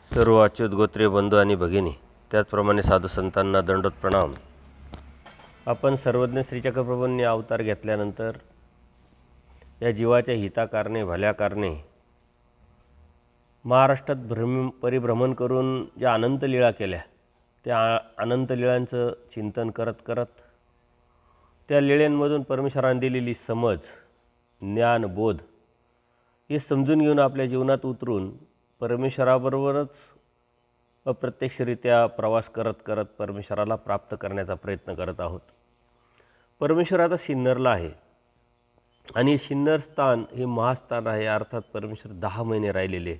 सर्व अच्युत गोत्रे बंधू आणि भगिनी, त्याचप्रमाणे साधू संतांना दंडोत प्रणाम. आपण सर्वज्ञ श्रीचक्रप्रभूंनी अवतार घेतल्यानंतर या जीवाच्या हिताकारणे भल्याकारणे महाराष्ट्रात परिभ्रमण करून ज्या अनंत लीळा केल्या, त्या अनंत लीळांचं चिंतन करत करत त्या लीळेंमधून परमेश्वराने दिलेली समज, ज्ञान, बोध हे समजून घेऊन आपल्या जीवनात उतरून परमेश्वराबरोबरच अप्रत्यक्षरित्या प्रवास करत करत परमेश्वराला प्राप्त करण्याचा प्रयत्न करत आहोत. परमेश्वर आता सिन्नरला आहे आणि सिन्नर स्थान हे महास्थान आहे. अर्थात परमेश्वर 10 महिने राहिलेले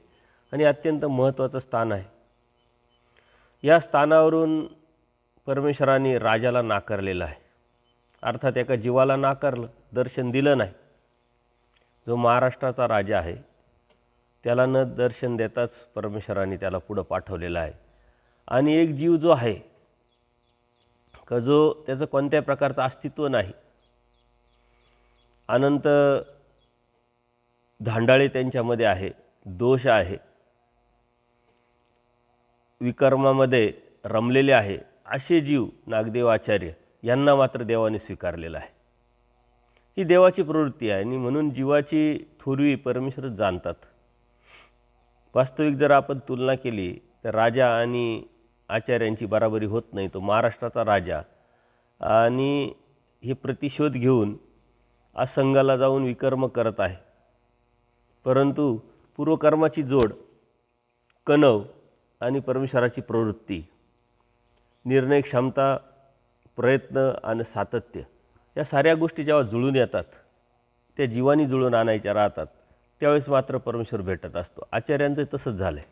आणि अत्यंत महत्त्वाचं स्थान आहे. या स्थानावरून परमेश्वराने राजाला नाकारलेलं आहे. अर्थात एका जीवाला नाकारलं, दर्शन दिलं नाही. जो महाराष्ट्राचा राजा आहे त्याला न दर्शन देताच परमेश्वराने त्याला पुढं पाठवलेलं आहे. आणि एक जीव जो आहे का जो त्याचं कोणत्या प्रकारचं अस्तित्व नाही, अनंत धांडाळे त्यांच्यामध्ये आहे, दोष आहे, विकर्मामध्ये रमलेले आहे, असे जीव नागदेव आचार्य यांना मात्र देवाने स्वीकारलेला आहे. ही देवाची प्रवृत्ती आहे आणि म्हणून जीवाची थोरवी परमेश्वर जाणतात. वास्तविक जर आपण तुलना केली तर राजा आणि आचार्यांची बराबरी होत नाही. तो महाराष्ट्राचा राजा आणि हे प्रतिशोध घेऊन असंगाला जाऊन विकर्म करत आहे. परंतु पूर्वकर्माची जोड, कणव आणि परमेश्वराची प्रवृत्ती, निर्णय क्षमता, प्रयत्न आणि सातत्य या साऱ्या गोष्टी जेव्हा जुळून येतात, त्या जीवानी जुळून आणायच्या राहतात, त्यावेळेस मात्र परमेश्वर भेटत असतो. आचार्यांचं तसंच झालं आहे.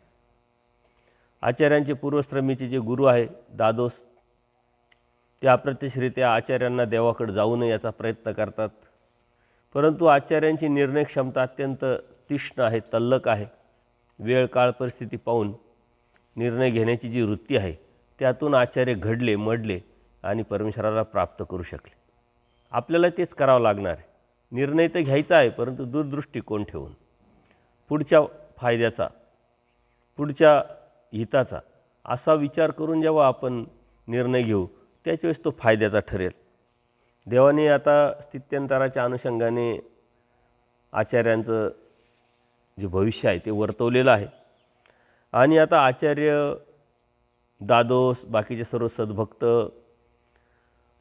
आचार्यांचे पूर्वश्रमीचे जे गुरु आहे दादोस, ते अप्रत्यक्षरित्या आचार्यांना देवाकडे जाऊ नये याचा प्रयत्न करतात. परंतु आचार्यांची निर्णय क्षमता अत्यंत तीक्ष्ण आहे, तल्लक आहे. वेळ काळ परिस्थिती पाहून निर्णय घेण्याची जी वृत्ती आहे त्यातून आचार्य घडले, मडले आणि परमेश्वराला प्राप्त करू शकले. आपल्याला तेच करावं लागणार आहे. निर्णय तर घ्यायचा आहे, परंतु दूरदृष्टिकोन ठेवून पुढच्या फायद्याचा, पुढच्या हिताचा असा विचार करून जेव्हा आपण निर्णय घेऊ त्याच वेळेस तो फायद्याचा ठरेल. देवाने आता स्थित्यंतराच्या अनुषंगाने आचार्यांचं जे भविष्य आहे ते वर्तवलेलं आहे. आणि आता आचार्य, दादोस, बाकीचे सर्व सद्भक्त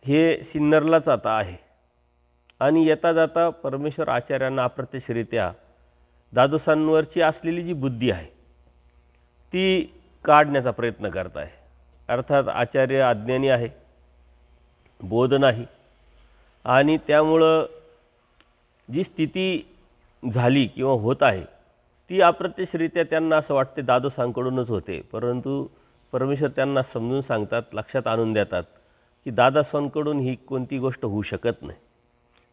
हे सिन्नरलाच आता आहे. आणि येता जाता परमेश्वर आचार्यांना अप्रत्यक्षरित्या दादोसांवरची असलेली जी बुद्धी आहे ती काढण्याचा प्रयत्न करत आहे. अर्थात आचार्य अज्ञानी आहे, बोध नाही, आणि त्यामुळं जी स्थिती झाली किंवा होत आहे ती अप्रत्यक्षरित्या त्यांना असं वाटते दादोसांकडूनच होते. परंतु परमेश्वर त्यांना समजून सांगतात, लक्षात आणून देतात की दादोसांकडून ही कोणती गोष्ट होऊ शकत नाही.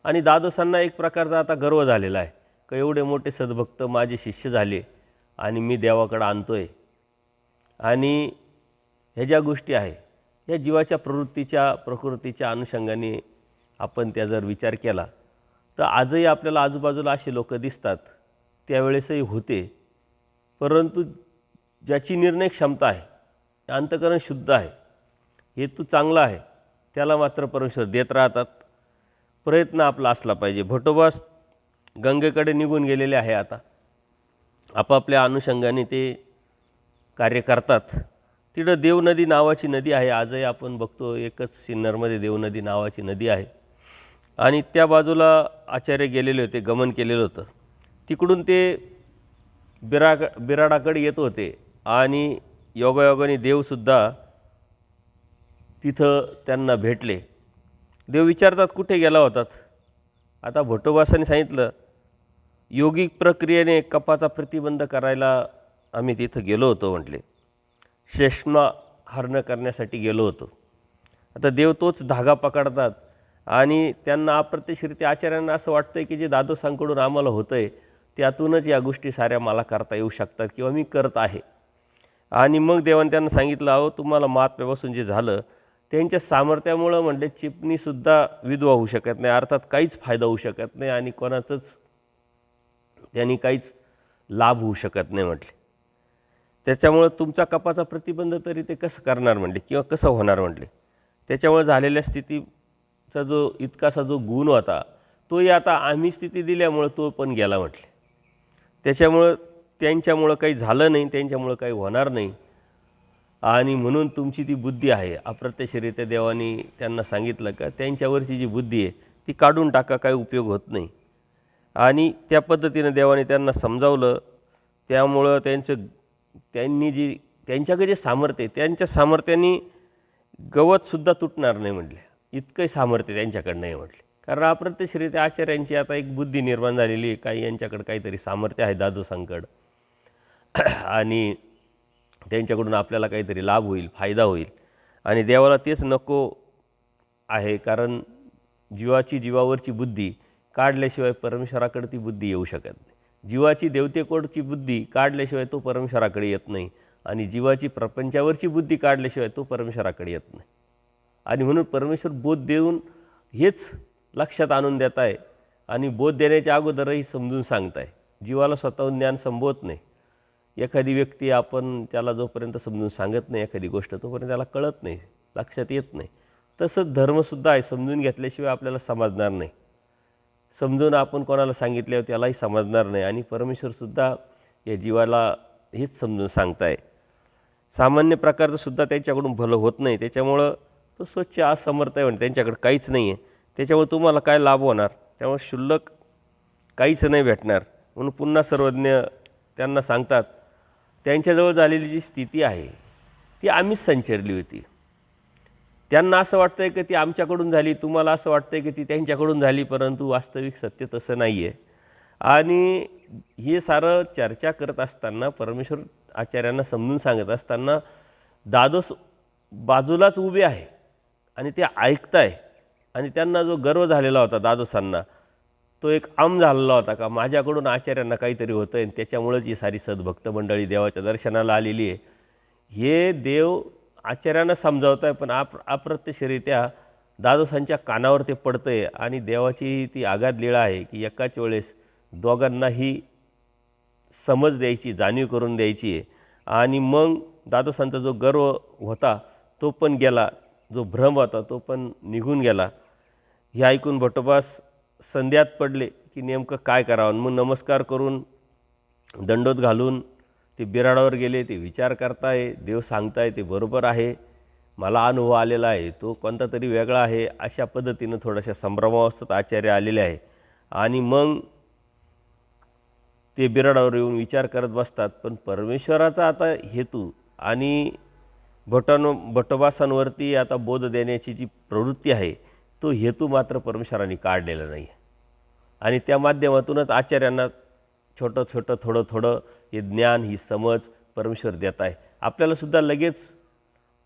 आणि दादोसांना एक प्रकारचा आता गर्व झालेला आहे का एवढे मोठे सद्भक्त माझे शिष्य झाले आणि मी देवाकडे आणतो आहे. आणि ह्या ज्या गोष्टी आहे या जीवाच्या प्रकृतीच्या अनुषंगाने आपण त्या जर विचार केला तर आजही आपल्याला आजूबाजूला असे लोक दिसतात, त्यावेळेसही होते. परंतु ज्याची निर्णय क्षमता आहे, अंतःकरण शुद्ध आहे, हेतू चांगला आहे, त्याला मात्र परमेश्वर देत राहतात. प्रयत्न आपला असला पाहिजे. भटोबास गंगेकडे निघून गेलेले आहे. आता आपापल्या अनुषंगाने ते कार्य करतात. तिथं देवनदी नावाची नदी आहे. आजही आपण बघतो एकच सिन्नरमध्ये देवनदी नावाची नदी आहे. आणि त्या बाजूला आचार्य गेलेले होते, गमन केलेलं होतं. तिकडून ते बिराडाकडे येत होते आणि योगायोगाने देवसुद्धा तिथं त्यांना भेटले. देव विचारतात कुठे गेला होतात. आता भटोबासांनी सांगितलं योगिक प्रक्रियेने कपाचा प्रतिबंध करायला आम्ही तिथं गेलो होतो म्हटले. शेषणा हरण करण्यासाठी गेलो होतो. आता देव तोच धागा पकडतात आणि त्यांना अप्रत्यक्षरित्या आचार्यांना असं वाटतं की जे दादोसांकडून आम्हाला होतं आहे त्यातूनच या गोष्टी साऱ्या मला करता येऊ शकतात किंवा मी करत आहे. आणि मग देवाने त्यांना सांगितलं, अहो तुम्हाला महात्म्यापासून जे झालं त्यांच्या सामर्थ्यामुळं म्हणजे चिपणीसुद्धा विधवा होऊ शकत नाही, अर्थात काहीच फायदा होऊ शकत नाही आणि कोणाचंच त्यांनी काहीच लाभ होऊ शकत नाही म्हटले. त्याच्यामुळं तुमचा कपाचा प्रतिबंध तरी ते कसं करणार म्हटले किंवा कसं होणार म्हटले. त्याच्यामुळे झालेल्या स्थितीचा जो इतकासा जो गुण होता तोही आता आम्ही स्थिती दिल्यामुळं तो पण गेला म्हटले. त्याच्यामुळं त्यांच्यामुळं काही झालं नाही, त्यांच्यामुळं काही होणार नाही. आणि म्हणून तुमची ती बुद्धी आहे, अप्रत्यक्षरित्या देवाने त्यांना सांगितलं का त्यांच्यावरची जी बुद्धी आहे ती काढून टाका, काही उपयोग होत नाही. आणि त्या पद्धतीनं देवाने त्यांना समजावलं. त्यामुळं त्यांच्याकडे जे सामर्थ्य आहे त्यांच्या सामर्थ्याने गवतसुद्धा तुटणार नाही म्हटले, इतकंही सामर्थ्य त्यांच्याकडं नाही म्हटले. कारण अप्रत्यक्षरित्या आचार्यांची आता एक बुद्धी निर्माण झालेली आहे, काही यांच्याकडं काहीतरी सामर्थ्य आहे दादोसांकडं आणि त्यांच्याकडून आपल्याला काहीतरी लाभ होईल, फायदा होईल. आणि देवाला तेच नको आहे, कारण जीवावरची बुद्धी काढल्याशिवाय परमेश्वराकडे ती बुद्धी येऊ शकत नाही. जीवाची देवतेकडची बुद्धी काढल्याशिवाय तो परमेश्वराकडे येत नाही आणि जीवाची प्रपंचावरची बुद्धी काढल्याशिवाय तो परमेश्वराकडे येत नाही. आणि म्हणून परमेश्वर बोध देऊन हेच लक्षात आणून देत आहे आणि बोध देण्याच्या अगोदरही समजून सांगत आहे. जीवाला स्वतःहून ज्ञान संभवत नाही. एखादी व्यक्ती आपण त्याला जोपर्यंत समजून सांगत नाही एखादी गोष्ट तोपर्यंत त्याला कळत नाही, लक्षात येत नाही. तसंच धर्मसुद्धा आहे, समजून घेतल्याशिवाय आपल्याला समजणार नाही. समजून आपण कोणाला सांगितल्यावर त्यालाही समजणार नाही. आणि परमेश्वरसुद्धा या जीवाला हेच समजून सांगताय. सामान्य प्रकारचं सुद्धा त्यांच्याकडून भलं होत नाही, त्याच्यामुळं तो स्वच्छ असमर्थ आहे म्हणजे त्यांच्याकडे काहीच नाही आहे. त्याच्यामुळे तुम्हाला काय लाभ होणार, त्यामुळे क्षुल्लक काहीच नाही भेटणार. म्हणून पुन्हा सर्वज्ञ त्यांना सांगतात त्यांच्याजवळ झालेली जी स्थिती आहे ती आम्हीच संचरली होती. त्यांना असं वाटतं आहे की ती आमच्याकडून झाली, तुम्हाला असं वाटतं आहे की ती त्यांच्याकडून झाली, परंतु वास्तविक सत्य तसं नाही आहे. आणि हे सारं चर्चा करत असताना, परमेश्वर आचार्यांना समजून सांगत असताना दादोस बाजूलाच उभे आहे आणि ते ऐकताय. आणि त्यांना जो गर्व झालेला होता दादोसांना, तो एक झालेला होता का माझ्याकडून आचार्यांना काहीतरी होतं आहे आणि त्याच्यामुळंच ही सारी सद्भक्त मंडळी देवाच्या दर्शनाला आलेली आहे. हे देव आचार्यांना समजावत आहे, पण अप्रत्यक्षरित्या दादोसांच्या कानावर ते पडतं आहे. आणि देवाची ती आगाध लीळा आहे की एकाच वेळेस दोघांनाही समज द्यायची, जाणीव करून द्यायची आहे. आणि मग दादोसांचा जो गर्व होता तो पण गेला, जो भ्रम होता तो पण निघून गेला. हे ऐकून भटोबास संध्यात पडले की नेमकं काय करावं. मग नमस्कार करून दंडोत घालून ते बिराडावर गेले. ते विचार करताय, देव सांगताय ते बरोबर आहे, मला अनुभव आलेला आहे, तो कोणता तरी वेगळा आहे. अशा पद्धतीनं थोड्याशा संभ्रमावस्थेत आचार्य आलेले आहे. आणि मग ते बिराडावर येऊन विचार करत बसतात. पण परमेश्वराचा आता हेतू आणि भटोबासांवरती आता बोध देण्याची जी प्रवृत्ती आहे तो हेतू मात्र परमेश्वराने काढलेला नाही. आणि त्या माध्यमातूनच आचार्यांना छोटं छोटं थोडं थोडं हे ज्ञान, ही समज परमेश्वर देत आहे. आपल्यालासुद्धा लगेच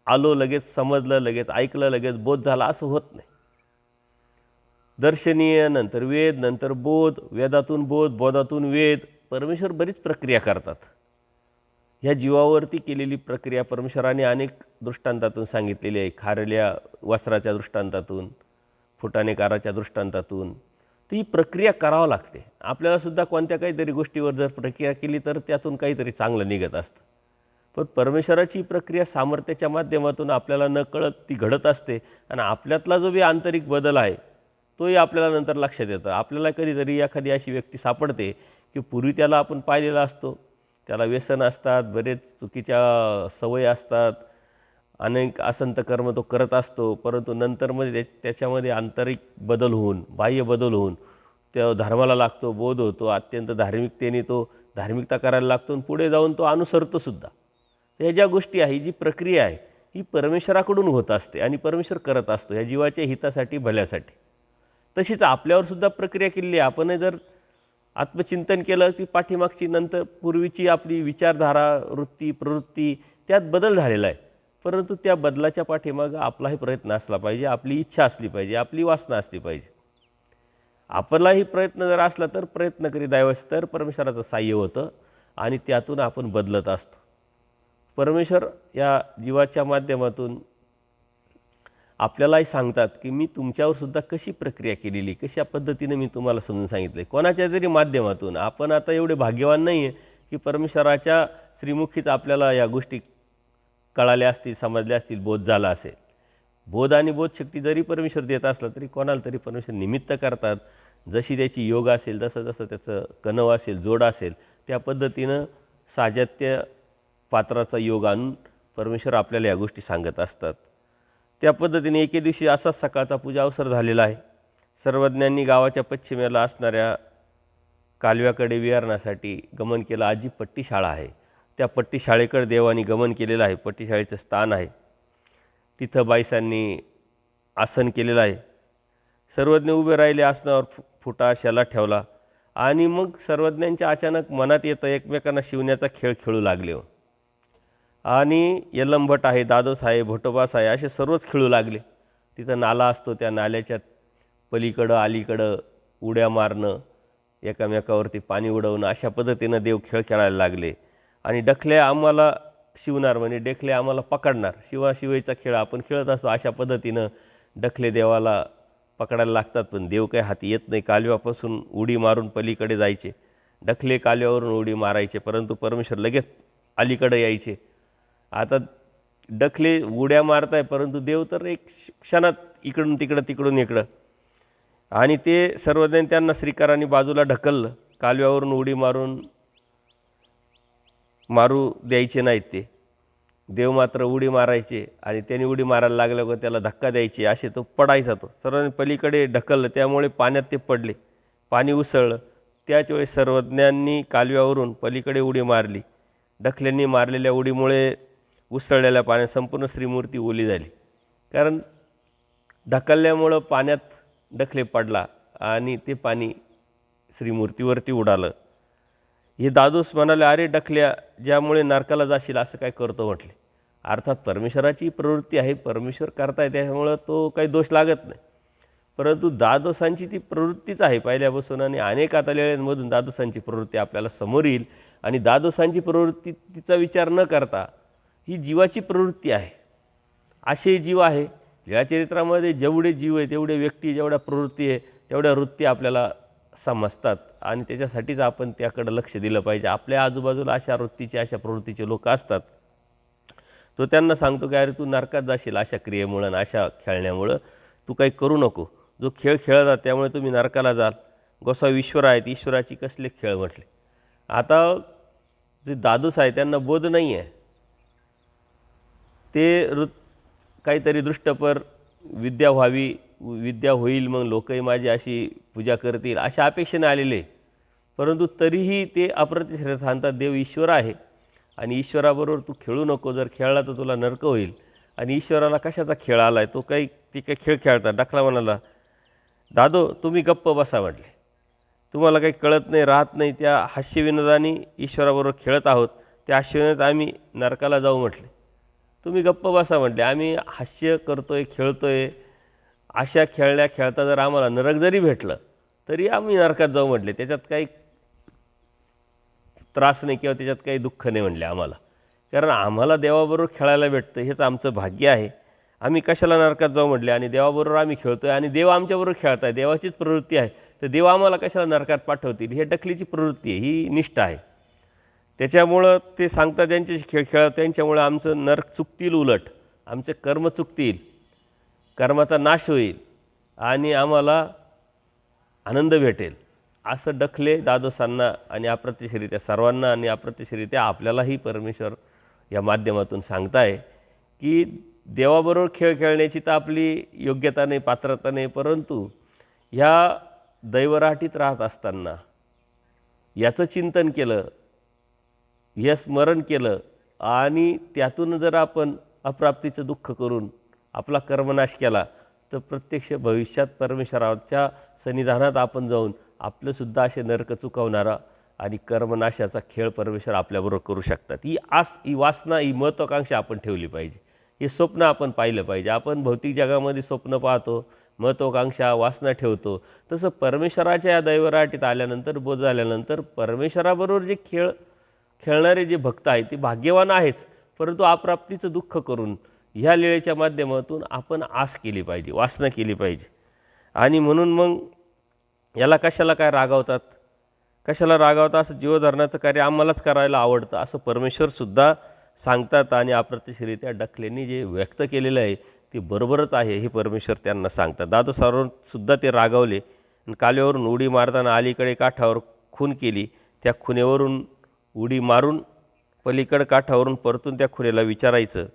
आलो, लगेच समजलं, लगेच ऐकलं, लगेच बोध झाला असं होत नाही. दर्शनीय, नंतर वेद, नंतर बोध, वेदातून बोध, बोधातून वेद. परमेश्वर बरीच प्रक्रिया करतात. ह्या जीवावरती केलेली प्रक्रिया परमेश्वराने अनेक दृष्टांतातून सांगितलेली आहे. खारल्या वस्त्राच्या दृष्टांतातून, फुटाणेकाराच्या दृष्टांतातून. ती प्रक्रिया करावं लागते. आपल्यालासुद्धा कोणत्या काहीतरी गोष्टीवर जर प्रक्रिया केली तर त्यातून काहीतरी चांगलं निघत असतं. पण परमेश्वराची प्रक्रिया सामर्थ्याच्या माध्यमातून आपल्याला नकळत ती घडत असते. आणि आपल्यातला जो बी आंतरिक बदल आहे तोही आपल्याला नंतर लक्षात येतं. आपल्याला कधीतरी एखादी अशी व्यक्ती सापडते की पूर्वी त्याला आपण पाहिलेला असतो, त्याला व्यसन असतात, बरेच चुकीच्या सवयी असतात, अनेक असंत कर्म तो करत असतो. परंतु नंतरमध्ये त्याच्यामध्ये आंतरिक बदल होऊन, बाह्य बदल होऊन त्या धर्माला लागतो, बोध होतो, अत्यंत धार्मिकतेने तो धार्मिकता करायला लागतो आणि पुढे जाऊन तो अनुसरतोसुद्धा. ह्या ज्या गोष्टी आहे, जी प्रक्रिया आहे ही परमेश्वराकडून होत असते आणि परमेश्वर करत असतो ह्या जीवाच्या हितासाठी, भल्यासाठी. तशीच आपल्यावरसुद्धा प्रक्रिया केलेली आहे. आपण जर आत्मचिंतन केलं की पाठीमागची, नंतर पूर्वीची आपली विचारधारा, वृत्ती, प्रवृत्ती त्यात बदल झालेला आहे. परंतु त्या बदलाच्या पाठीमागं आपलाही प्रयत्न असला पाहिजे, आपली इच्छा असली पाहिजे, आपली वासना असली पाहिजे. आपलाही प्रयत्न जर असला तर प्रयत्न करीत दैवास तर परमेश्वराचं साह्य होतं आणि त्यातून आपण बदलत असतो. परमेश्वर या जीवाच्या माध्यमातून आपल्यालाही सांगतात की मी तुमच्यावरसुद्धा कशी प्रक्रिया केलेली, कशा पद्धतीने मी तुम्हाला समजून सांगितलं. कोणाच्या तरी माध्यमातून. आपण आता एवढे भाग्यवान नाही आहे की परमेश्वराच्या श्रीमुखीच आपल्याला या गोष्टी कळाल्या असतील, समजल्या असतील, बोध झाला असेल. बोध आणि बोधशक्ती जरी परमेश्वर देत असला तरी कोणाला तरी परमेश्वर निमित्त करतात. जशी त्याची योग असेल, जसं जसं त्याचं कणव असेल, जोड असेल, त्या पद्धतीनं साजात्य पात्राचा योग आणून परमेश्वर आपल्याला या गोष्टी सांगत असतात. त्या पद्धतीने एके दिवशी असाच सकाळचा पूजा अवसर झालेला आहे. सर्वज्ञांनी गावाच्या पश्चिमेला असणाऱ्या कालव्याकडे विहारण्यासाठी गमन केलं. आजी पट्टी शाळा आहे, त्या पट्टी शाळेकडे देवानी गमन केलेलं आहे. पट्टी शाळेचं स्थान आहे, तिथं बाईसांनी आसन केलेलं आहे. सर्वज्ञ उभे राहिले, आसनावर फुटा शेला ठेवला आणि मग सर्वज्ञांच्या अचानक मनात येतं एकमेकांना शिवण्याचा खेळ खेळू लागले. आणि यल्लमभट आहे, दादोस आहे, भोटोबास आहे, असे सर्वच खेळू लागले. तिथं नाला असतो, त्या नाल्याच्या पलीकडं अलीकडं उड्या मारणं, एकामेकावरती पाणी उडवणं, अशा पद्धतीनं देव खेळ खेळायला लागले. आणि डखले आम्हाला शिवणार म्हणजे डखले आम्हाला पकडणार, शिवाशिवायचा खेळ आपण खेळत असतो. अशा पद्धतीनं डखले देवाला पकडायला लागतात, पण देव काही हाती येत नाही. कालव्यापासून उडी मारून पलीकडे जायचे, डखले कालव्यावरून उडी मारायचे, परंतु परमेश्वर लगेच अलीकडे यायचे. आता डखले उड्या मारताय, परंतु देव तर एक क्षणात इकडून तिकडं तिकडून इकडं. आणि ते सर्वज्ञ त्यांना श्रीकारांनी बाजूला ढकललं. कालव्यावरून उडी मारू द्यायचे नाहीत ते. देव मात्र उडी मारायचे आणि त्यांनी उडी मारायला लागल्यावर त्याला धक्का द्यायचे, असे तो पडायचा. तो सर्वांनी पलीकडे ढकललं, त्यामुळे पाण्यात ते पडले, पाणी उसळलं. त्याच वेळेस सर्वज्ञांनी कालव्यावरून पलीकडे उडी मारली. डखल्यांनी मारलेल्या उडीमुळे उसळलेल्या पाण्यात संपूर्ण श्रीमूर्ती ओली झाली, कारण ढकलल्यामुळं पाण्यात डखले पडला आणि ते पाणी श्रीमूर्तीवरती उडालं. हे दादोस म्हणाले, अरे डखल्या, ज्यामुळे नरकाला जाशील असं काय करतो म्हटले. अर्थात परमेश्वराची प्रवृत्ती आहे, परमेश्वर करताय, त्यामुळं तो काही दोष लागत नाही. परंतु दादोसांची ती प्रवृत्तीच आहे पहिल्यापासून, आणि अनेक आता लेण्यांमधून दादोसांची प्रवृत्ती आपल्याला समोर येईल. आणि दादोसांची प्रवृत्ती तिचा विचार न करता ही जीवाची प्रवृत्ती आहे. असे जीव आहे लीळाचरित्रामध्ये, जेवढे जीव आहे तेवढे व्यक्ती, जेवढ्या प्रवृत्ती आहे तेवढ्या वृत्ती आपल्याला समजतात, आणि त्याच्यासाठीच आपण त्याकडं लक्ष दिलं पाहिजे. आपल्या आजूबाजूला अशा वृत्तीचे, अशा प्रवृत्तीचे लोक असतात. तो त्यांना सांगतो की अरे तू नरकात जाशील अशा क्रियेमुळं आणि अशा खेळण्यामुळं, तू काही करू नको. जो खेळ खेळतात त्यामुळे तुम्ही नरकाला जाल. गोसावी ईश्वर आहेत, ईश्वराची कसले खेळ म्हटले. आता जे दादूस आहे त्यांना बोध नाही आहे, ते काहीतरी दृष्टपर विद्या व्हावी, विद्या होईल, मग लोकही माझी अशी पूजा करतील, अशा अपेक्षेने आलेले. परंतु तरीही ते अप्रतिश्रय सांगतात देव ईश्वर आहे आणि ईश्वराबरोबर तू खेळू नको. जर खेळला तर तुला नरक होईल. आणि ईश्वराला कशाचा खेळ आला आहे, तो काही ती काही खेळ खेळतात. डखला म्हणाला, दादो तुम्ही गप्प बसा म्हटले, तुम्हाला काही कळत नाही, राहत नाही. त्या हास्यविनोदाने ईश्वराबरोबर खेळत आहोत, त्या हास्यविनोदात आम्ही नरकाला जाऊ म्हटले. तुम्ही गप्प बसा म्हटले, आम्ही हास्य करतोय, खेळतोय. अशा खेळल्या खेळता जर आम्हाला नरक जरी भेटलं तरी आम्ही नरकात जाऊ म्हटले. त्याच्यात काही त्रास नाही किंवा त्याच्यात काही दुःख नाही म्हटले आम्हाला, कारण आम्हाला देवाबरोबर खेळायला भेटतं, हेच आमचं भाग्य आहे. आम्ही कशाला नरकात जाऊ म्हटले, आणि देवाबरोबर आम्ही खेळतोय आणि देव आमच्याबरोबर खेळत आहे, देवाचीच प्रवृत्ती आहे, तर देव आम्हाला कशाला नरकात पाठवतील. हे डखलीची प्रवृत्ती आहे, ही निष्ठा आहे. त्याच्यामुळं ते सांगतात त्यांच्याशी खेळ खेळ, त्यांच्यामुळं आमचं नरक चुकतील, उलट आमचे कर्म चुकतील, कर्माचा नाश होईल आणि आम्हाला आनंद भेटेल. असं डखले दादोसांना आणि अप्रत्यक्षरित्या सर्वांना आणि अप्रत्यक्षरित्या आपल्यालाही परमेश्वर या माध्यमातून सांगताय की देवाबरोबर खेळ खेळण्याची तर आपली योग्यता नाही, पात्रता नाही, परंतु ह्या दैवराटीत राहत असताना याचं चिंतन केलं, हे स्मरण केलं आणि त्यातून जर आपण अप्राप्तीचं दुःख करून आपला कर्मनाश केला तर प्रत्यक्ष भविष्यात परमेश्वराच्या सन्निधानात आपण जाऊन आपलंसुद्धा असे नरक चुकवणारा आणि कर्मनाशाचा खेळ परमेश्वर आपल्याबरोबर करू शकतात. ही आस, ही वासना, ही महत्त्वाकांक्षा आपण ठेवली पाहिजे. हे स्वप्न आपण पाहिलं पाहिजे. आपण भौतिक जगामध्ये स्वप्न पाहतो, महत्त्वाकांक्षा, वासना ठेवतो. तसं परमेश्वराच्या या दैवराटीत आल्यानंतर, बोध झाल्यानंतर परमेश्वराबरोबर जे खेळणारे जे भक्त आहेत ते भाग्यवान आहेच, परंतु अप्राप्तीचं दुःख करून ह्या लीळेच्या माध्यमातून आपण आस केली पाहिजे, वासना केली पाहिजे. आणि म्हणून मग याला कशाला काय रागावतात, कशाला रागावता, असं जीवधरणाचं कार्य आम्हालाच करायला आवडतं असं परमेश्वरसुद्धा सांगतात. आणि अप्रत्यक्षरित्या डकलेंनी जे व्यक्त केलेलं आहे ते बरोबरच आहे हे परमेश्वर त्यांना सांगतात. दादोसावरसुद्धा ते रागावले आणि कालव्यावरून उडी मारताना अलीकडे काठावर खून केली. त्या खुनेवरून उडी मारून पलीकडं काठावरून परतून त्या खुनेला विचारायचं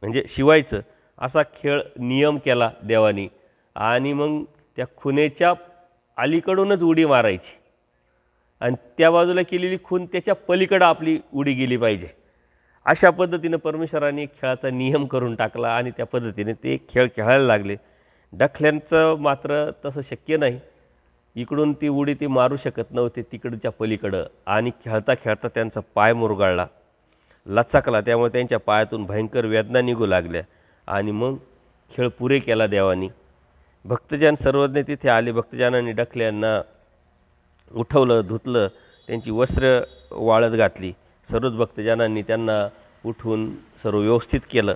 म्हणजे शिवायचं असा खेळ नियम केला देवानी. आणि मग त्या खुनेच्या अलीकडूनच उडी मारायची आणि त्या बाजूला केलेली खून त्याच्या पलीकडं आपली उडी गेली पाहिजे. अशा पद्धतीनं परमेश्वराने खेळाचा नियम करून टाकला आणि त्या पद्धतीने ते खेळ खेळायला लागले. डखल्यांचं मात्र तसं शक्य नाही. इकडून ती उडी ती मारू शकत नव्हते तिकडच्या पलीकडं. आणि खेळता खेळता त्यांचा पाय मुरगाळला, लचकला. त्यामुळे त्यांच्या पायातून भयंकर वेदना निघू लागल्या. आणि मग खेळ पुरे केला देवानी. भक्तजन सर्वज्ञ तिथे आले. भक्तजनांनी डखल्यांना उठवलं, धुतलं, त्यांची वस्त्र वाळत घातली. सर्वच भक्तजनांनी त्यांना उठवून सर्व व्यवस्थित केलं.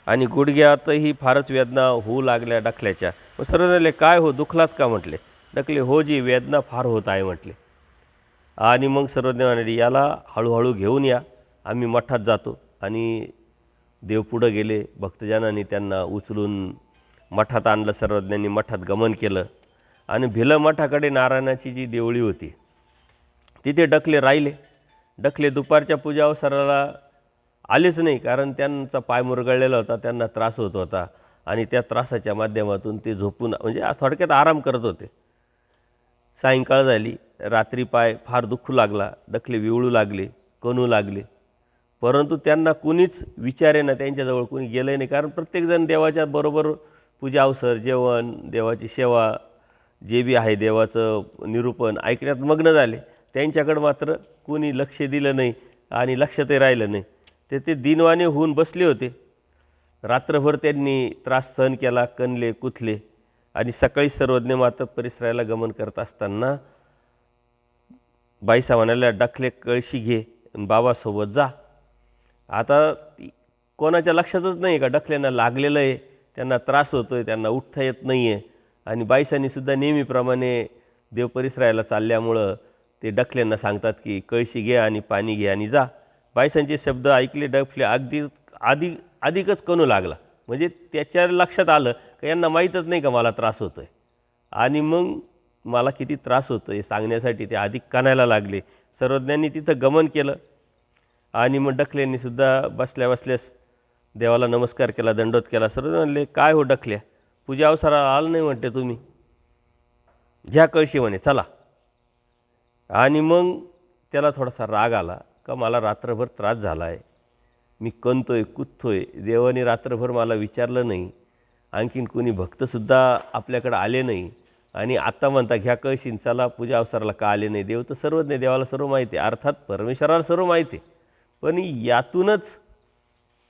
आणि गुडघ्यातही फारच वेदना होऊ लागल्या डखल्याच्या. मग सर्व म्हटले, काय हो, दुखलाच का म्हटले. डखले, हो जी, वेदना फार होत आहे म्हटले. आणि मग सर्वज्ञ म्हणाले, याला हळूहळू घेऊन या, आम्ही मठात जातो. आणि देव पुढं गेले. भक्तजनांनी त्यांना उचलून मठात आणलं. सर्वज्ञांनी मठात गमन केलं. आणि भिलं मठाकडे नारायणाची जी देवळी होती तिथे डकले राहिले. डकले दुपारच्या पूजा अवसराला आलेच नाही, कारण त्यांचा पाय मुरगळलेला होता, त्यांना त्रास होत होता. आणि त्या त्रासाच्या माध्यमातून ते झोपून म्हणजे थोडक्यात आराम करत होते. सायंकाळ झाली. रात्री पाय फार दुखू लागला. डकले विवळू लागले, कणू लागले. परंतु त्यांना कुणीच विचारेना, त्यांच्याजवळ कुणी गेलं नाही. कारण प्रत्येकजण देवाच्या बरोबर पूजा अवसर, जेवण, देवाची सेवा, जे बी आहे देवाचं निरूपण ऐकण्यात मग्न झाले. त्यांच्याकडं मात्र कोणी लक्ष दिलं नाही आणि लक्षातही राहिलं नाही. ते दिनवाने होऊन बसले होते. रात्रभर त्यांनी त्रास सहन केला, कणले, कुथले. आणि सकाळी सर्वज्ञ मात्र परिसराला गमन करत असताना बाईसा म्हणाल्या, डखले कळशी घे बाबासोबत जा. आता कोणाच्या लक्षातच नाही का डखल्यांना लागलेलं आहे, त्यांना त्रास होतो आहे, त्यांना उठता येत नाही आहे. आणि बाईसांनीसुद्धा नेहमीप्रमाणे देव परिसराला चालल्यामुळं ते डखल्यांना सांगतात की कळशी घे आणि पाणी घे आणि जा. बाईसांचे शब्द ऐकले. डखले अधिकच कणू लागला. म्हणजे त्याच्या लक्षात आलं का यांना माहीतच नाही का मला त्रास होतो आहे. आणि मग मला किती त्रास होतो आहे सांगण्यासाठी ते अधिक कानायला लागले. सर्वज्ञांनी तिथं गमन केलं. आणि मग डखल्यांनीसुद्धा बसल्या बसल्यास देवाला नमस्कार केला, दंडोत केला. सर्व म्हणले, काय हो डखल्या, पूजा अवसराला आलं नाही म्हणते तुम्ही, घ्या कळशी म्हणे, चला. आणि मग त्याला थोडासा राग आला का मला रात्रभर त्रास झाला आहे, मी कणतोय, कुदतोय, देवाने रात्रभर मला विचारलं नाही, आणखीन कोणी भक्तसुद्धा आपल्याकडं आले नाही. आणि आता म्हणता घ्या कळशीन, चला, पूजा अवसराला का आले नाही. देव तर सर्वज्ञ, देवाला सर्व माहिती आहे, अर्थात परमेश्वराला सर्व माहिती आहे. पण यातूनच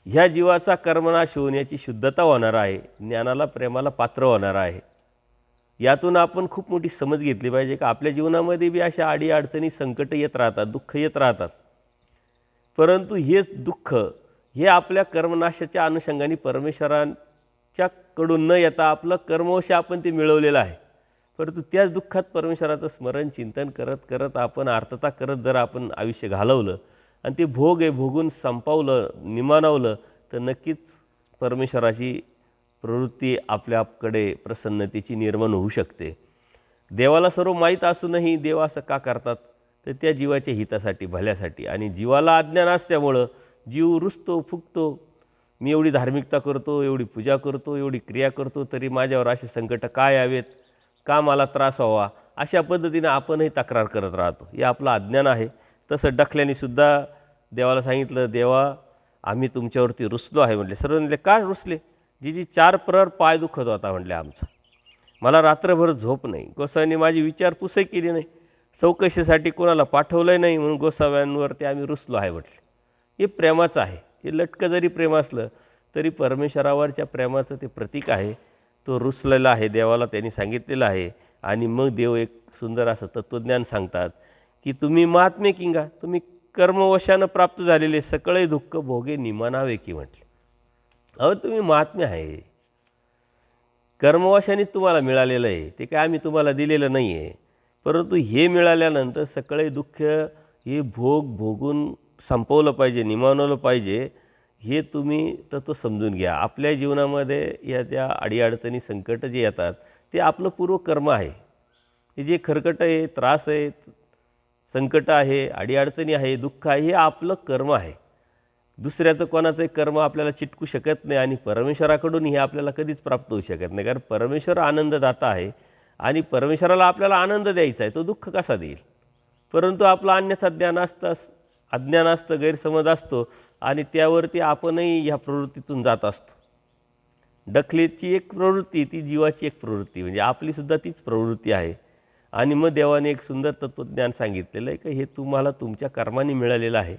ह्या जीवाचा कर्मनाश होऊन याची शुद्धता होणार आहे, ज्ञानाला, प्रेमाला पात्र होणार आहे. यातून आपण खूप मोठी समज घेतली पाहिजे का आपल्या जीवनामध्ये बी अशा अडीअडचणी, संकट येत राहतात, दुःख येत राहतात. परंतु हेच दुःख हे आपल्या कर्मनाशाच्या अनुषंगाने परमेश्वरांच्याकडून न येता आपलं कर्मवश आपण ते मिळवलेलं आहे. परंतु त्याच दुःखात परमेश्वराचं स्मरण, चिंतन करत करत आपण आर्तता करत जर आपण आयुष्य घालवलं आणि ते भोग आहे भोगून संपवलं, निमानवलं, तर नक्कीच परमेश्वराची प्रवृत्ती आपल्याकडे प्रसन्नतेची निर्माण होऊ शकते. देवाला सर्व माहीत असूनही देव असं का करतात, तर त्या जीवाच्या हितासाठी, भल्यासाठी. आणि जीवाला अज्ञान असल्यामुळं जीव रुसतो, फुगतो. मी एवढी धार्मिकता करतो, एवढी पूजा करतो, एवढी क्रिया करतो, तरी माझ्यावर असे संकट का यावेत, का मला त्रास व्हावा, अशा पद्धतीने आपणही तक्रार करत राहतो. हे आपलं अज्ञान आहे. तसं डखल्यानीसुद्धा देवाला सांगितलं, देवा, आम्ही तुमच्यावरती रुसलो आहे म्हटले. सर्व म्हणले, का रुसले. जी 4 प्रहर पाय दुखत होता म्हटले आमचा, मला रात्रभर झोप नाही. गोसाव्यांनी माझी विचारपूसही केली नाही, चौकशीसाठी कोणाला पाठवलं नाही, म्हणून गोसाव्यांवरती आम्ही रुसलो आहे म्हटले. हे प्रेमाचं आहे. हे लटकं जरी प्रेम असलं तरी परमेश्वरावरच्या प्रेमाचं ते प्रतीक आहे. तो रुसलेला आहे, देवाला त्यांनी सांगितलेलं आहे. आणि मग देव एक सुंदर असं तत्त्वज्ञान सांगतात की तुम्ही महात्मे किंगा, तुम्ही कर्मवशानं प्राप्त झालेले सकळे दुःख भोगे निमानावे की म्हटले. अहो, तुम्ही महात्मे आहे, कर्मवशानेच तुम्हाला मिळालेलं आहे, ते काय आम्ही तुम्हाला दिलेलं नाही आहे. परंतु हे मिळाल्यानंतर सगळे दुःख हे भोगून संपवलं पाहिजे, निमावलं पाहिजे, हे तुम्ही तत्त्व समजून घ्या. आपल्या जीवनामध्ये या ज्या अडीअडचणी संकट जे येतात ते आपलं पूर्वकर्म आहे. हे जे खरकट आहे, त्रास आहे, संकट आहे, अडीअडचणी आहे, दुःख आहे, हे आपलं कर्म आहे. दुसऱ्याचं कोणाचंही कर्म आपल्याला चिटकू शकत नाही आणि परमेश्वराकडून हे आपल्याला कधीच प्राप्त होऊ शकत नाही. कारण परमेश्वर आनंददाता आहे आणि परमेश्वराला आपल्याला आनंद द्यायचा आहे, तो दुःख कसा देईल? परंतु आपलं अन्यथा अज्ञान असतं, गैरसमज असतो आणि त्यावरती आपणही ह्या प्रवृत्तीतून जात असतो. डखलेची एक प्रवृत्ती, ती जीवाची एक प्रवृत्ती, म्हणजे आपलीसुद्धा तीच प्रवृत्ती आहे. आणि मग देवाने एक सुंदर तत्त्वज्ञान सांगितलेलं आहे की हे तुम्हाला तुमच्या कर्माने मिळालेलं आहे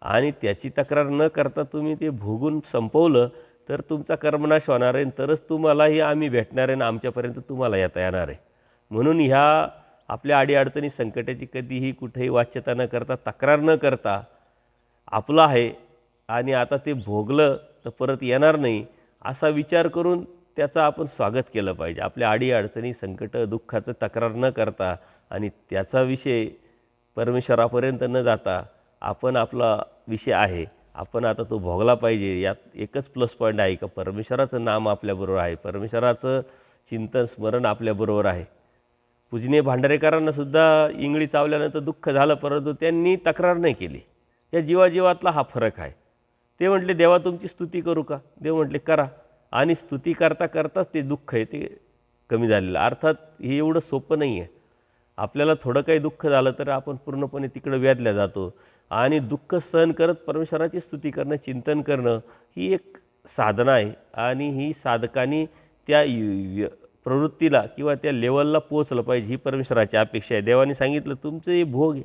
आणि त्याची तक्रार न करता तुम्ही ते भोगून संपवलं तर तुमचा कर्मनाश होणार आहे, तरच तुम्हालाही आम्ही भेटणार आहे आणि आमच्यापर्यंत तुम्हाला येता येणार आहे. म्हणून ह्या आपल्या अडीअडचणी संकटाची कधीही कुठेही वाच्यता न करता, तक्रार न करता, आपलं आहे आणि आता ते भोगलं तर परत येणार नाही असा विचार करून त्याचं आपण स्वागत केलं पाहिजे. आपल्या अडीअडचणी संकट दुःखाचं तक्रार न करता आणि त्याचा विषय परमेश्वरापर्यंत न जाता आपण आपला विषय आहे, आपण आता तो भोगला पाहिजे. यात एकच प्लस पॉईंट आहे का परमेश्वराचं नाम आपल्याबरोबर आहे, परमेश्वराचं चिंतन स्मरण आपल्याबरोबर आहे. पूजनीय भांडारेकरांनासुद्धा इंगळी चावल्यानंतर दुःख झालं, परंतु त्यांनी तक्रार नाही केली. या जीवाजीवातला हा फरक आहे. ते म्हटले देवा तुमची स्तुती करू का? देव म्हटले करा. आणि स्तुती करता करताच ते दुःख आहे ते कमी झालेलं. अर्थात हे एवढं सोपं नाही आहे. आपल्याला थोडं काही दुःख झालं तर आपण पूर्णपणे तिकडं व्याधल्या जातो आणि दुःख सहन करत परमेश्वराची स्तुती करणं, चिंतन करणं ही एक साधना आहे आणि ही साधकांनी त्या प्रवृत्तीला किंवा त्या लेवलला पोचलं पाहिजे, ही परमेश्वराची अपेक्षा आहे. देवाने सांगितलं तुमचं हे भोग आहे,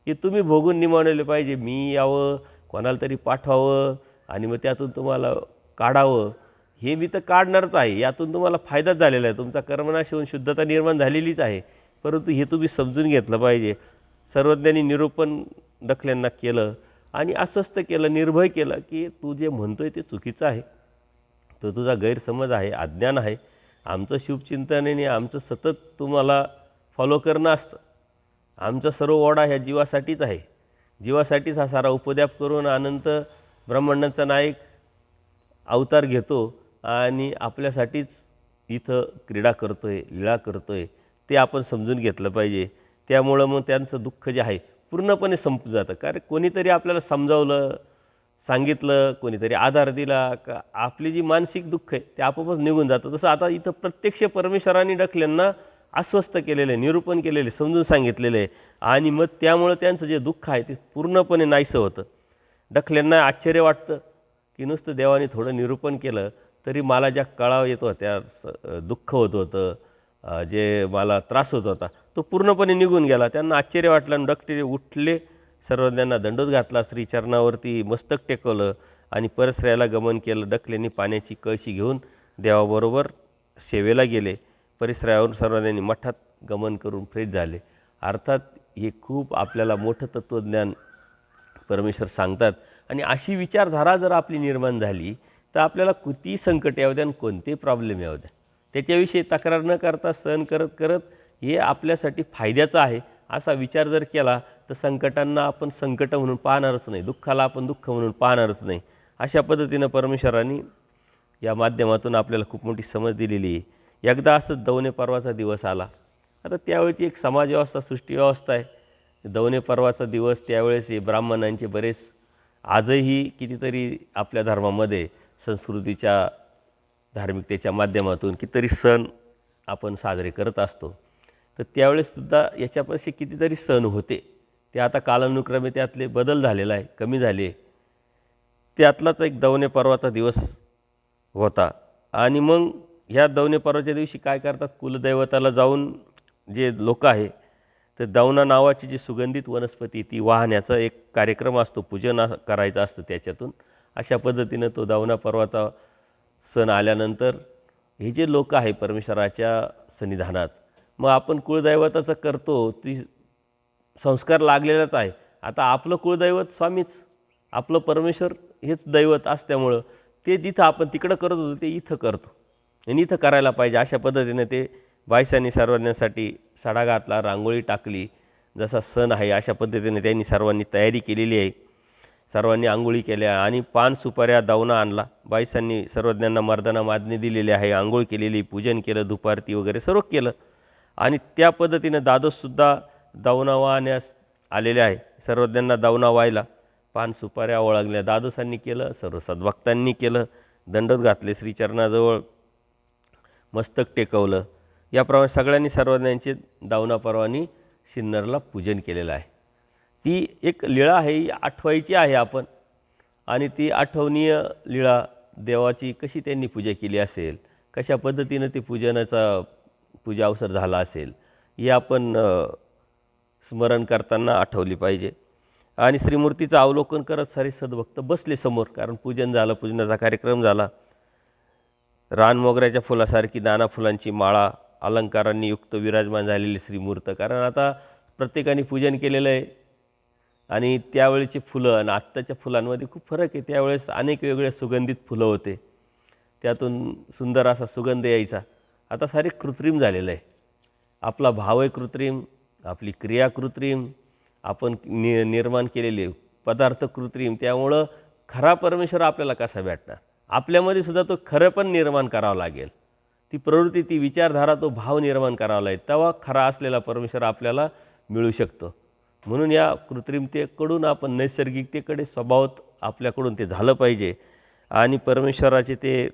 हे तुम्ही भोगून निमावलेले पाहिजे. मी यावं, कोणाला तरी पाठवावं आणि मग त्यातून तुम्हाला काढावं, हे मी तर काढणारच आहे. यातून तुम्हाला फायदाच झालेला आहे, तुमचा कर्मनाश होऊन शुद्धता निर्माण झालेलीच आहे. परंतु हे तुम्ही समजून घेतलं पाहिजे. सर्वज्ञांनी निरूपण डखल्यांना केलं आणि अस्वस्थ केलं, निर्भय केलं की तू जे म्हणतोय ते चुकीचं आहे, तो तुझा गैरसमज आहे, अज्ञान आहे. आमचं शुभचिंतनाने आमचं सतत तुम्हाला फॉलो करणं असतं. आमचा सर्व ओढा ह्या जीवासाठीच आहे. जीवासाठीच हा सारा उपद्याप करून अनंत ब्रह्मांडाचा नायक अवतार घेतो आणि आपल्यासाठीच इथं क्रीडा करतो आहे, लीळा करतो आहे, ते आपण समजून घेतलं पाहिजे. त्यामुळं मग त्यांचं दुःख जे आहे पूर्णपणे संपून जातं. कारण कोणीतरी आपल्याला समजावलं, सांगितलं, कोणीतरी आधार दिला का आपली जी मानसिक दुःख आहे ते आपोआपच निघून जातं. तसं आता इथं प्रत्यक्ष परमेश्वरांनी डखल्यांना अस्वस्थ केलेलं आहे, निरूपण केलेलं आहे, समजून सांगितलेलं आहे आणि मग त्यामुळं त्यांचं जे दुःख आहे ते पूर्णपणे नाहीसं होतं. डखल्यांना आश्चर्य वाटतं की नुसतं देवाने थोडं निरूपण केलं तरी मला ज्या कळाव येत होत्या, दुःख होत होतं, जे मला त्रास होत होता तो पूर्णपणे निघून गेला. त्यांना आश्चर्य वाटलं आणि डखले उठले, सर्वज्ञांना दंडोत घातला, श्रीचरणावरती मस्तक टेकवलं आणि परस्त्र्याला गमन केलं. डखल्यांनी पाण्याची कळशी घेऊन देवाबरोबर सेवेला गेले. परिसरावरून सर्वज्ञांनी मठात गमन करून फ्रेश झाले. अर्थात हे खूप आपल्याला मोठं तत्त्वज्ञान परमेश्वर सांगतात आणि अशी विचारधारा जर आपली निर्माण झाली तर आपल्याला किती संकट येऊ द्या आणि कोणते प्रॉब्लेम येऊ द्या त्याच्याविषयी तक्रार न करता सहन करत करत हे आपल्यासाठी फायद्याचं आहे असा विचार जर केला तर संकटांना आपण संकट म्हणून पाहणारच नाही, दुःखाला आपण दुःख म्हणून पाहणारच नाही. अशा पद्धतीनं परमेश्वरांनी या माध्यमातून आपल्याला खूप मोठी समज दिलेली आहे. एकदा असंच दवणे पर्वाचा दिवस आला. आता त्यावेळची एक समाजव्यवस्था, सृष्टीव्यवस्था आहे. दवणे पर्वाचा दिवस त्यावेळेस हे ब्राह्मणांचे बरेच आजही कितीतरी आपल्या धर्मामध्ये संस्कृतीच्या धार्मिकतेच्या माध्यमातून कितीतरी सण आपण साजरे करत असतो. तर त्यावेळेससुद्धा याच्यापाशी कितीतरी सण होते. ते आता कालानुक्रमे त्यातले बदल झालेला आहे, कमी झाले. त्यातलाच एक दवणे पर्वाचा दिवस होता आणि मग ह्या दवणे पर्वाच्या दिवशी काय करतात, कुलदैवताला जाऊन जे लोक आहे तर दवना नावाची जी सुगंधित वनस्पती ती वाहण्याचा एक कार्यक्रम असतो, पूजन करायचं असतं त्याच्यातून. अशा पद्धतीनं तो दवना पर्वाचा सण आल्यानंतर हे जे लोक आहे परमेश्वराच्या सन्निधानात, मग आपण कुळदैवताचं करतो, ती संस्कार लागलेलाच आहे. आता आपलं कुळदैवत स्वामीच, आपलं परमेश्वर हेच दैवत असल्यामुळं ते जिथं आपण तिकडं करत होतो ते इथं करतो आणि इथं करायला पाहिजे. अशा पद्धतीने ते बायसांनी सर्वज्ञांसाठी सडा घातला, रांगोळी टाकली. जसा सण आहे अशा पद्धतीने त्यांनी सर्वांनी तयारी केलेली आहे. सर्वांनी आंघोळी केल्या आणि पान सुपाऱ्या दावणा आणला. बायसांनी सर्वज्ञांना मर्दाना मादणी दिलेली आहे, आंघोळ केलेली, पूजन केलं, धुपारती वगैरे सर्व केलं. आणि त्या पद्धतीनं दादोससुद्धा दावणा वाहण्यास आलेले आहे. सर्वज्ञांना दावणा व्हायला पान सुपाऱ्या ओळखल्या दादोसांनी केलं, सर्व सद्भक्तांनी केलं, दंडोत घातले, श्रीचरणाजवळ मस्तक टेकवलं. याप्रमाणे सगळ्यांनी सर्वज्ञांचे दावणा पर्वानी सिन्नरला पूजन केलेलं आहे. ती एक लीळा आहे, ही आठवायची आहे आपण. आणि ती आठवणीय लीळा देवाची कशी त्यांनी पूजा केली असेल, कशा पद्धतीनं ते पूजा अवसर झाला असेल, हे आपण स्मरण करताना आठवली पाहिजे. आणि श्रीमूर्तीचं अवलोकन करत सारे सद्भक्त बसले समोर, कारण पूजन झालं, पूजनाचा कार्यक्रम झाला. रानमोगऱ्याच्या फुलासारखी नाना फुलांची माळा अलंकारांनी युक्त विराजमान झालेली श्रीमूर्त. कारण आता प्रत्येकाने पूजन केलेलं आहे आणि त्यावेळेची फुलं आणि आत्ताच्या फुलांमध्ये खूप फरक आहे. त्यावेळेस अनेक वेगळे सुगंधित फुलं होते, त्यातून सुंदर असा सुगंध यायचा. आता सारे कृत्रिम झालेलं आहे. आपला भाव आहे कृत्रिम, आपली क्रिया कृत्रिम, आपण निर्माण केलेले पदार्थ कृत्रिम. त्यामुळं खरा परमेश्वर आपल्याला कसा भेटणार? आपल्यामध्ये सुद्धा तो खरं पण निर्माण करावं लागेल. ती प्रवृत्ती, ती विचारधारा, तो भाव निर्माण करावा लागेल, तेव्हा खरा असलेला परमेश्वर आपल्याला मिळू शकतो. म्हणून या कृत्रिमतेकडून आपण नैसर्गिकतेकडे स्वभावात आपल्याकडून ते झालं पाहिजे. आणि परमेश्वराचे ते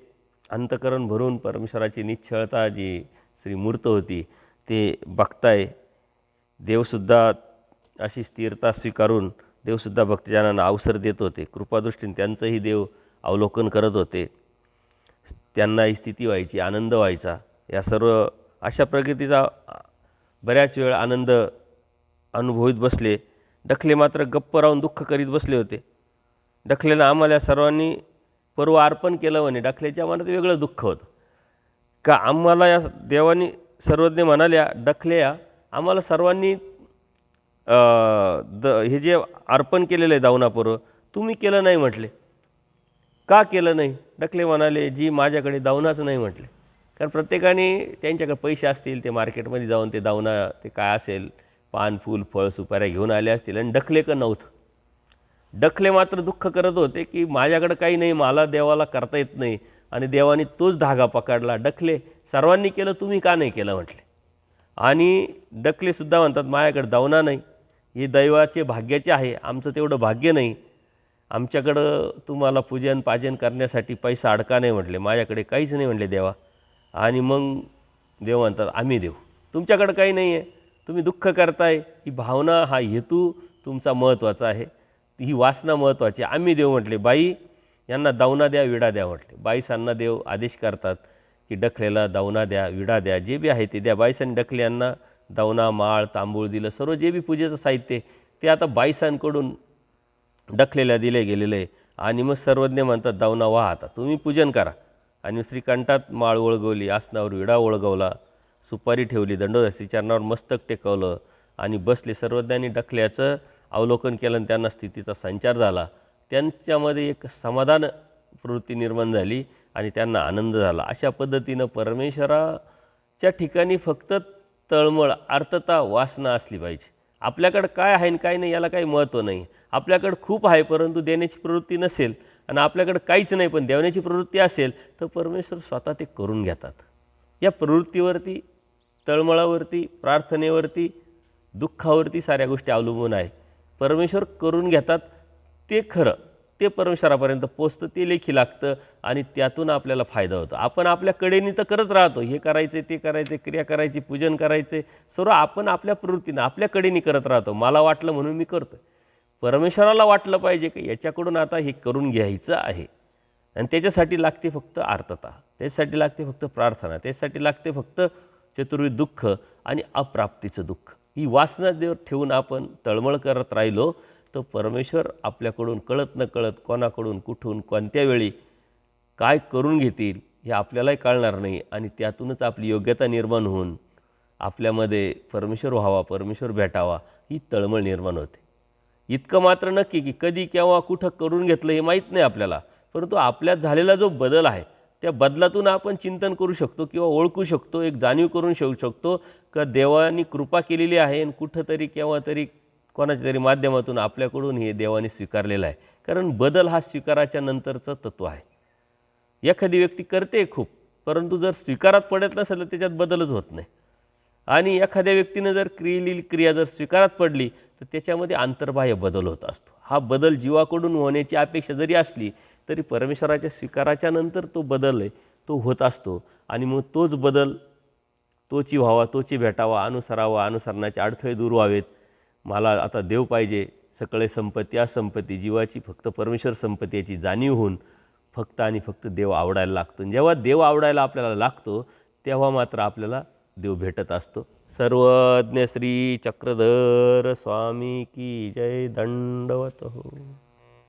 अंतःकरण भरून परमेश्वराची निश्चळता जी श्रीमूर्त होती ते बघताय. देवसुद्धा अशी स्थिरता स्वीकारून देवसुद्धा भक्तजनांना अवसर देत होते. कृपादृष्टीने त्यांचंही देव अवलोकन करत होते. त्यांना ही स्थिती व्हायची, आनंद व्हायचा. या सर्व अशा प्रकृतीचा बऱ्याच वेळ आनंद अनुभवित बसले. डखले मात्र गप्प राहून दुःख करीत बसले होते. डखलेला आम्हाला सर्वांनी पर्व अर्पण केलं म्हणे. डखल्याच्या मनात वेगळं दुःख होतं का आम्हाला या देवानी सर्वज्ञ म्हणाल्या, डखल्या आम्हाला सर्वांनी हे जे अर्पण केलेलं आहे दावणा पर्व तुम्ही केलं नाही म्हटले. का केलं नाही? डखले म्हणाले, जी माझ्याकडे दावणाच नाही म्हटले. कारण प्रत्येकाने त्यांच्याकडे पैसे असतील, ते मार्केटमध्ये जाऊन ते दावणा ते काय असेल पान फूल फळ सुपाऱ्या घेऊन आले असतील, आणि डखले का नव्हतं. डखले मात्र दुःख करत होते की माझ्याकडे काही नाही, मला देवाला करता येत नाही, आणि देवाने तोच धागा पकडला. डखले सर्वांनी केलं, तुम्ही का नाही केलं म्हटले. आणि डखलेसुद्धा म्हणतात, माझ्याकडे दावणा नाही, हे दैवाचे भाग्याचे आहे, आमचं तेवढं भाग्य नाही, आमच्याकडं तुम्हाला पूजन पाजन करण्यासाठी पैसा अडका नाही म्हटले, माझ्याकडे काहीच नाही म्हटले देवा. आणि मग देव म्हणतात, आम्ही देऊ, तुमच्याकडं काही नाही आहे, तुम्ही दुःख करताय, ही भावना हा हेतू तुमचा महत्त्वाचा आहे, ही वासना महत्त्वाची, आम्ही देऊ म्हटले. बाई यांना दावणा द्या, विडा द्या म्हटले. बाईसांना देव आदेश करतात की डखलेला दावणा द्या, विडा द्या, जे बी आहे ते द्या. बाईसांनी डखले यांना दावणा माळ तांबूळ दिलं, सर्व जे बी पूजेचं साहित्य ते आता बाईसांकडून डखलेल्या दिले गेलेलं आहे. आणि मग सर्वज्ञ म्हणतात, दावणा व्हा, आता तुम्ही पूजन करा. आणि श्रीकंठात माळ ओळगवली, आसनावर विडा ओळगवला, सुपारी ठेवली, दंडोदशी चरणावर मस्तक टेकवलं आणि बसले. सर्वज्ञांनी डखल्याचं अवलोकन केलं आणि त्यांना स्थितीचा संचार झाला. त्यांच्यामध्ये एक समाधान प्रवृत्ती निर्माण झाली आणि त्यांना आनंद झाला. अशा पद्धतीनं परमेश्वराच्या ठिकाणी फक्त तळमळ, अर्थता, वासना असली पाहिजे. आपल्याकडं काय आहे आणि काय नाही याला काही महत्त्व नाही. आपल्याकडं खूप आहे परंतु देण्याची प्रवृत्ती नसेल, आणि आपल्याकडं काहीच नाही पण देण्याची प्रवृत्ती असेल, तर परमेश्वर स्वतः ते करून घेतात. या प्रवृत्तीवरती, तळमळावरती, प्रार्थनेवरती, दुःखावरती साऱ्या गोष्टी अवलंबून आहे. परमेश्वर करून घेतात ते खरं, ते परमेश्वरापर्यंत पोचतं, ते लेखी लागतं आणि त्यातून आपल्याला फायदा होतो. आपण आपल्या कडेनी तर करत राहतो, हे करायचे ते करायचे, क्रिया करायची, पूजन करायचे, सर्व आपण आपल्या प्रवृत्तीनं आपल्या कडेनी करत राहतो. मला वाटलं म्हणून मी करतो. परमेश्वराला वाटलं पाहिजे की याच्याकडून आता हे करून घ्यायचं आहे, आणि त्याच्यासाठी लागते फक्त आर्तता, त्याच्यासाठी लागते फक्त प्रार्थना, त्याच्यासाठी लागते फक्त चतुर्विध दुःख आणि अप्राप्तीचं दुःख. ही वासना देव ठेवून आपण तळमळ करत राहिलो तर परमेश्वर आपल्याकडून कळत न कळत कोणाकडून कुठून कोणत्या वेळी काय करून घेतील हे आपल्यालाही कळणार नाही. आणि त्यातूनच आपली योग्यता निर्माण होऊन आपल्यामध्ये परमेश्वर व्हावा, परमेश्वर भेटावा ही तळमळ निर्माण होते. इतकं मात्र नक्की की कधी केव्हा कुठं करून घेतलं हे माहीत नाही आपल्याला, परंतु आपल्यात झालेला जो बदल आहे त्या बदलातून आपण चिंतन करू शकतो किंवा ओळखू शकतो, एक जाणीव करून ठेवू शकतो का देवाने कृपा केलेली आहे आणि कुठंतरी केव्हा तरी कोणाच्या तरी माध्यमातून आपल्याकडून हे देवाने स्वीकारलेलं आहे. कारण बदल हा स्वीकाराच्या नंतरचं तत्त्व आहे. एखादी व्यक्ती करते खूप, परंतु जर स्वीकारात पडत नसेल तर त्याच्यात बदलच होत नाही. आणि एखाद्या व्यक्तीनं जर केलेली क्रिया जर स्वीकारात पडली तर त्याच्यामध्ये अंतर्बाह्य बदल होत असतो. हा बदल जीवाकडून होण्याची अपेक्षा जरी असली तरी परमेश्वराच्या स्वीकाराच्या नंतर तो बदल आहे तो होत असतो. आणि मग तोच बदल तोची व्हावा, तोची भेटावा, अनुसरावा, अनुसरणाचे अडथळे दूर व्हावेत. मला आता देव पाहिजे, सकळे संपत्ती असंपत्ती, जीवाची फक्त परमेश्वर संपत्ती याची जाणीव होऊन फक्त आणि फक्त देव आवडायला लागतो. जेव्हा देव आवडायला आपल्याला लागतो तेव्हा मात्र आपल्याला देव भेटत असतो. सर्वज्ञ श्री चक्रधर स्वामी की जय. दंडवत हो.